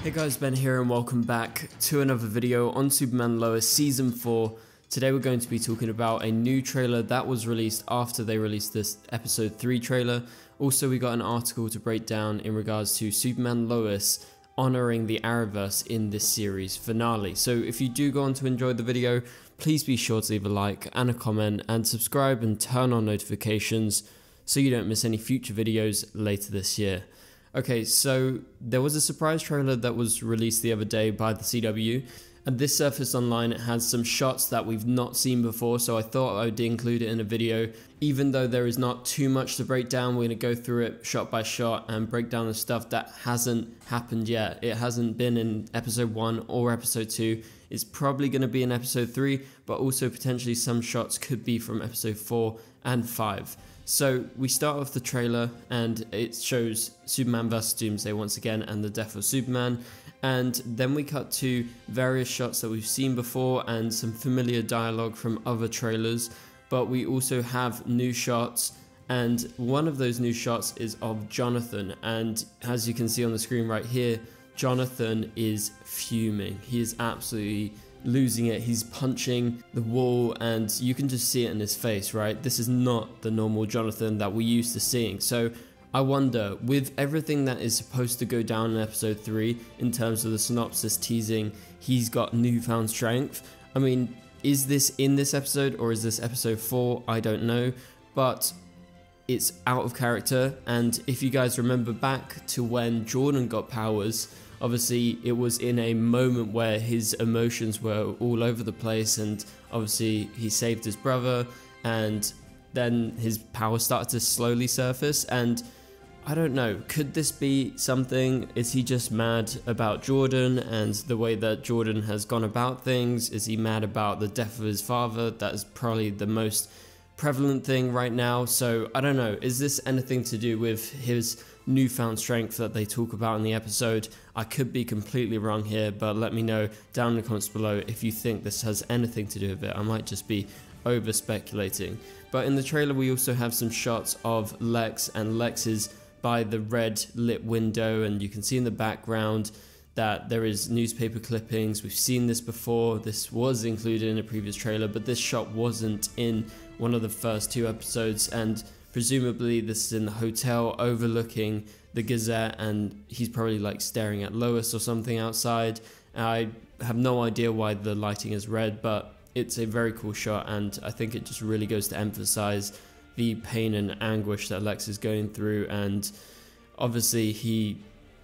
Hey guys, Ben here and welcome back to another video on Superman Lois Season 4. Today we're going to be talking about a new trailer that was released after they released this episode 3 trailer. Also we got an article to break down in regards to Superman Lois honouring the Arrowverse in this series finale. So if you do go on to enjoy the video, please be sure to leave a like and a comment and subscribe and turn on notifications so you don't miss any future videos later this year. Okay, so there was a surprise trailer that was released the other day by the CW, and this surfaced online. It has some shots that we've not seen before, so I thought I would include it in a video. Even though there is not too much to break down, we're going to go through it shot by shot and break down the stuff that hasn't happened yet. It hasn't been in episode 1 or episode 2. It's probably going to be in episode 3, but also potentially some shots could be from episode 4 and 5. So we start off the trailer and it shows Superman vs Doomsday once again and the death of Superman, and then we cut to various shots that we've seen before and some familiar dialogue from other trailers, but we also have new shots, and one of those new shots is of Jonathan, and as you can see on the screen right here, Jonathan is fuming. He is absolutely losing it. He's punching the wall and you can just see it in his face, right? This is not the normal Jonathan that we're used to seeing. So I wonder, with everything that is supposed to go down in episode 3 in terms of the synopsis teasing he's got newfound strength, I mean, is this in this episode or is this episode 4? I don't know, but it's out of character. And if you guys remember back to when Jordan got powers, obviously it was in a moment where his emotions were all over the place, and obviously he saved his brother and then his power started to slowly surface. And I don't know, could this be something? Is he just mad about Jordan and the way that Jordan has gone about things? Is he mad about the death of his father? That is probably the most prevalent thing right now. So I don't know, is this anything to do with his newfound strength that they talk about in the episode? I could be completely wrong here, but let me know down in the comments below if you think this has anything to do with it. I might just be over speculating. But in the trailer we also have some shots of Lex, and Lex is by the red lit window, and you can see in the background that there is newspaper clippings. We've seen this before. This was included in a previous trailer, but this shot wasn't in one of the first 2 episodes, and presumably this is in the hotel overlooking the Gazette, and he's probably like staring at Lois or something outside. I have no idea why the lighting is red, but it's a very cool shot, and I think it just really goes to emphasize the pain and anguish that Lex is going through. And obviously he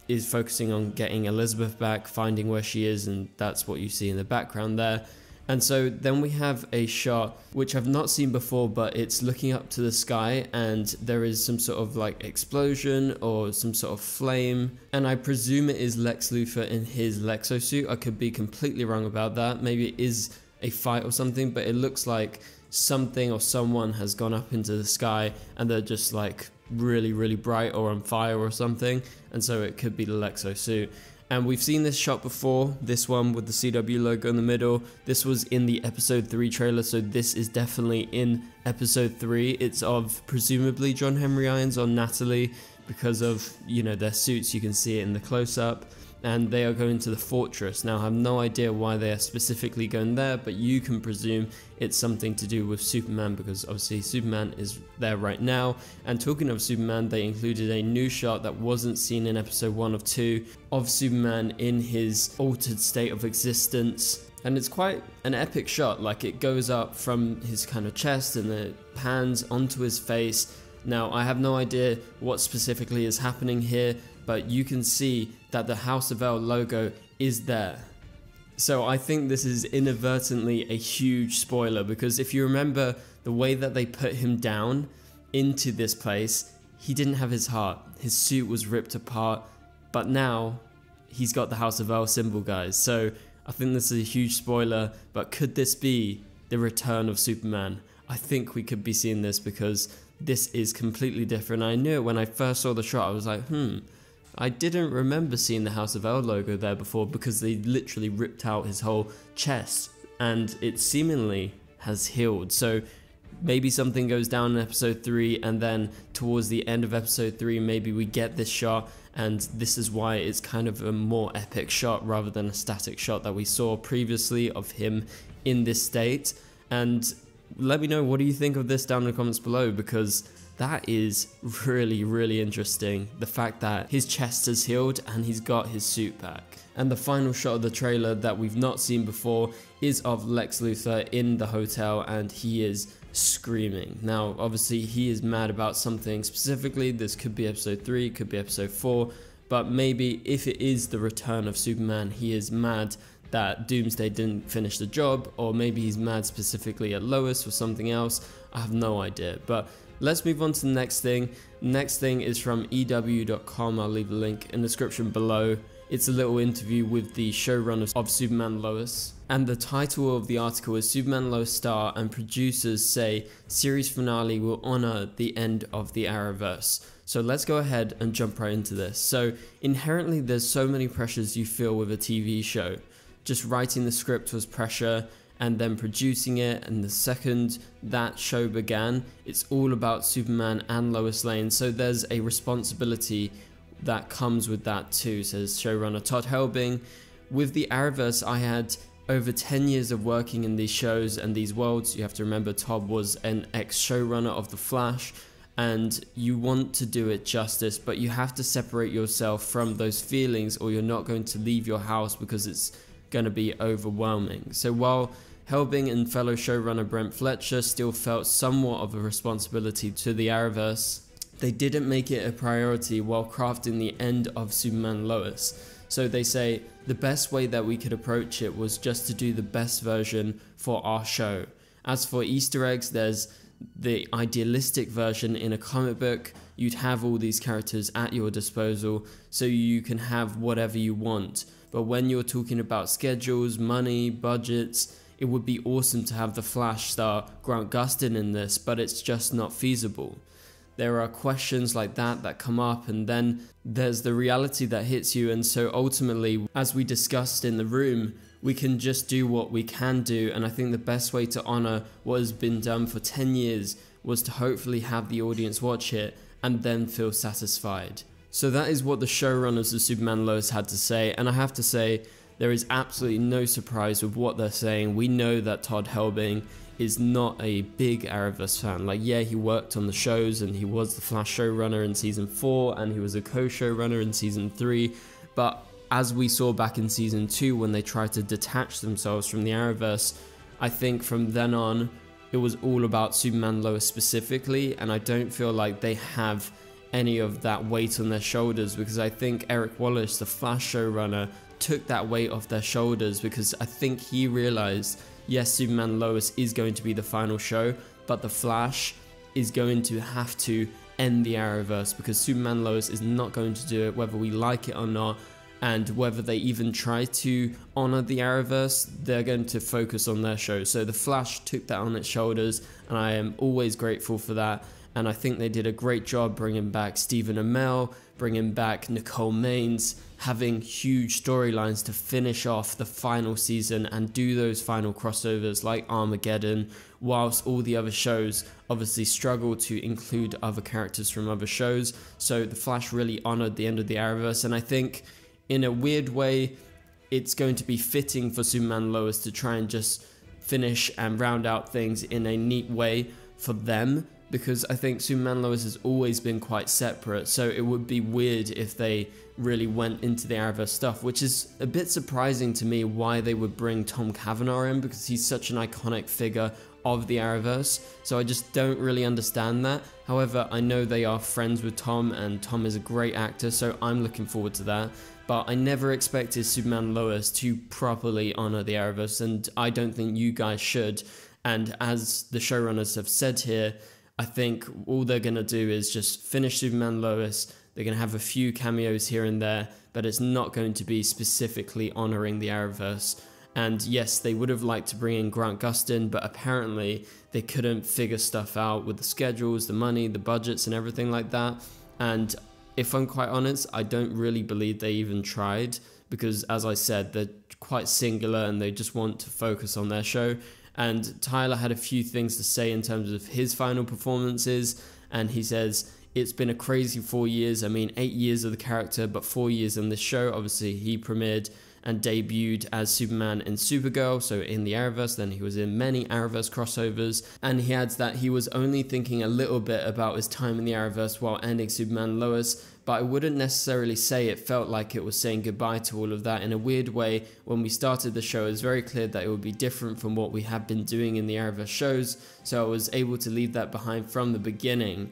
is focusing on getting Elizabeth back, finding where she is, and that's what you see in the background there. And so then we have a shot which I've not seen before, but it's looking up to the sky and there is some sort of like explosion or some sort of flame, and I presume it is Lex Luthor in his Lexo suit. I could be completely wrong about that. Maybe it is a fight or something, but it looks like something or someone has gone up into the sky and they're just like really bright or on fire or something, and so it could be the Lexo suit. And we've seen this shot before, this one with the CW logo in the middle. This was in the episode 3 trailer, so this is definitely in episode 3. It's of presumably John Henry Irons or Natalie because of, you know, their suits. You can see it in the close-up, and they are going to the fortress. Now I have no idea why they are specifically going there, but you can presume it's something to do with Superman, because obviously Superman is there right now. And talking of Superman, they included a new shot that wasn't seen in episode 1 of 2 of Superman in his altered state of existence, and it's quite an epic shot. Like, it goes up from his kind of chest and it pans onto his face. Now I have no idea what specifically is happening here, but you can see that the House of L logo is there. So I think this is inadvertently a huge spoiler, because if you remember the way that they put him down into this place, he didn't have his heart. His suit was ripped apart, but now he's got the House of L symbol, guys. So I think this is a huge spoiler, but could this be the return of Superman? I think we could be seeing this, because this is completely different. I knew it when I first saw the shot. I was like, I didn't remember seeing the House of L logo there before, because they literally ripped out his whole chest and it seemingly has healed. So maybe something goes down in episode 3, and then towards the end of episode 3 maybe we get this shot and this is why it's kind of a more epic shot rather than a static shot that we saw previously of him in this state. And let me know, what do you think of this down in the comments below, because that is really interesting, the fact that his chest has healed and he's got his suit back. And the final shot of the trailer that we've not seen before is of Lex Luthor in the hotel, and he is screaming. Now obviously he is mad about something specifically. This could be episode 3, could be episode 4, but maybe if it is the return of Superman, he is mad that Doomsday didn't finish the job, or maybe he's mad specifically at Lois or something else. I have no idea, but let's move on to the next thing. Next thing is from EW.com. I'll leave a link in the description below. It's a little interview with the showrunners of Superman Lois, and the title of the article is Superman Lois star and producers say series finale will honor the end of the Arrowverse. So let's go ahead and jump right into this. So inherently there's so many pressures you feel with a TV show. Just writing the script was pressure, and then producing it, and the second that show began, it's all about Superman and Lois Lane, so there's a responsibility that comes with that too, says showrunner Todd Helbing. With the Arrowverse, I had over 10 years of working in these shows and these worlds. You have to remember Todd was an ex-showrunner of The Flash, and you want to do it justice, but you have to separate yourself from those feelings or you're not going to leave your house because it's going to be overwhelming. So while Helbing and fellow showrunner Brent Fletcher still felt somewhat of a responsibility to the Arrowverse, they didn't make it a priority while crafting the end of Superman Lois. So they say the best way that we could approach it was just to do the best version for our show. As for Easter eggs, there's the idealistic version in a comic book. You'd have all these characters at your disposal so you can have whatever you want. But when you're talking about schedules, money, budgets, it would be awesome to have the Flash star Grant Gustin in this, but it's just not feasible. There are questions like that come up, and then there's the reality that hits you, and so ultimately, as we discussed in the room, we can just do what we can do, and I think the best way to honor what has been done for 10 years was to hopefully have the audience watch it and then feel satisfied. So that is what the showrunners of Superman Lois had to say, and I have to say, there is absolutely no surprise with what they're saying. We know that Todd Helbing is not a big Arrowverse fan. Like, yeah, he worked on the shows and he was the Flash showrunner in season 4 and he was a co-showrunner in season 3, but as we saw back in season 2 when they tried to detach themselves from the Arrowverse, I think from then on it was all about Superman Lois specifically, and I don't feel like they have any of that weight on their shoulders, because I think Eric Wallace, the Flash showrunner, took that weight off their shoulders, because I think he realized, yes, Superman Lois is going to be the final show, but the Flash is going to have to end the Arrowverse, because Superman Lois is not going to do it whether we like it or not, and whether they even try to honor the Arrowverse, they're going to focus on their show. So the Flash took that on its shoulders, and I am always grateful for that. And I think they did a great job bringing back Stephen Amell, bringing back Nicole Maines, having huge storylines to finish off the final season and do those final crossovers like Armageddon, whilst all the other shows obviously struggle to include other characters from other shows. So the Flash really honored the end of the Arrowverse, and I think in a weird way it's going to be fitting for Superman Lois to try and just finish and round out things in a neat way for them, because I think Superman Lois has always been quite separate, so it would be weird if they really went into the Arrowverse stuff, which is a bit surprising to me why they would bring Tom Cavanaugh in, because he's such an iconic figure of the Arrowverse, so I just don't really understand that. However, I know they are friends with Tom, and Tom is a great actor, so I'm looking forward to that. But I never expected Superman Lois to properly honor the Arrowverse, and I don't think you guys should. And as the showrunners have said here, I think all they're going to do is just finish Superman Lois. They're going to have a few cameos here and there, but it's not going to be specifically honoring the Arrowverse. And yes, they would have liked to bring in Grant Gustin, but apparently they couldn't figure stuff out with the schedules, the money, the budgets and everything like that. And if I'm quite honest, I don't really believe they even tried, because as I said, they're quite singular and they just want to focus on their show. And Tyler had a few things to say in terms of his final performances, and he says, it's been a crazy 4 years. I mean, 8 years of the character, but 4 years in this show. Obviously, he premiered and debuted as Superman in Supergirl, so in the Arrowverse. Then he was in many Arrowverse crossovers, and he adds that he was only thinking a little bit about his time in the Arrowverse while ending Superman and Lois, but I wouldn't necessarily say it felt like it was saying goodbye to all of that. In a weird way, when we started the show, it was very clear that it would be different from what we have been doing in the Arrowverse shows, so I was able to leave that behind from the beginning.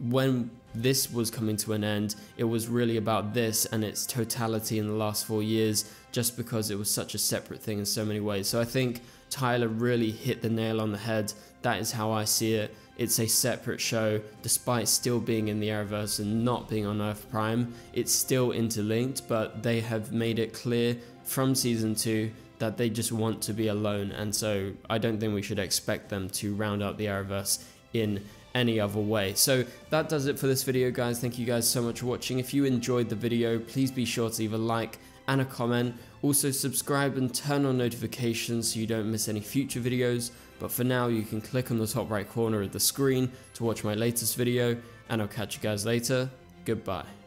When this was coming to an end, it was really about this and its totality in the last 4 years, just because it was such a separate thing in so many ways. So I think Tyler really hit the nail on the head. That is how I see it. It's a separate show, despite still being in the Arrowverse and not being on Earth Prime. It's still interlinked, but they have made it clear from season 2 that they just want to be alone, and so I don't think we should expect them to round out the Arrowverse in any other way. So that does it for this video, guys. Thank you guys so much for watching. If you enjoyed the video, please be sure to leave a like and a comment. Also subscribe and turn on notifications so you don't miss any future videos. But for now, you can click on the top right corner of the screen to watch my latest video, and I'll catch you guys later. Goodbye.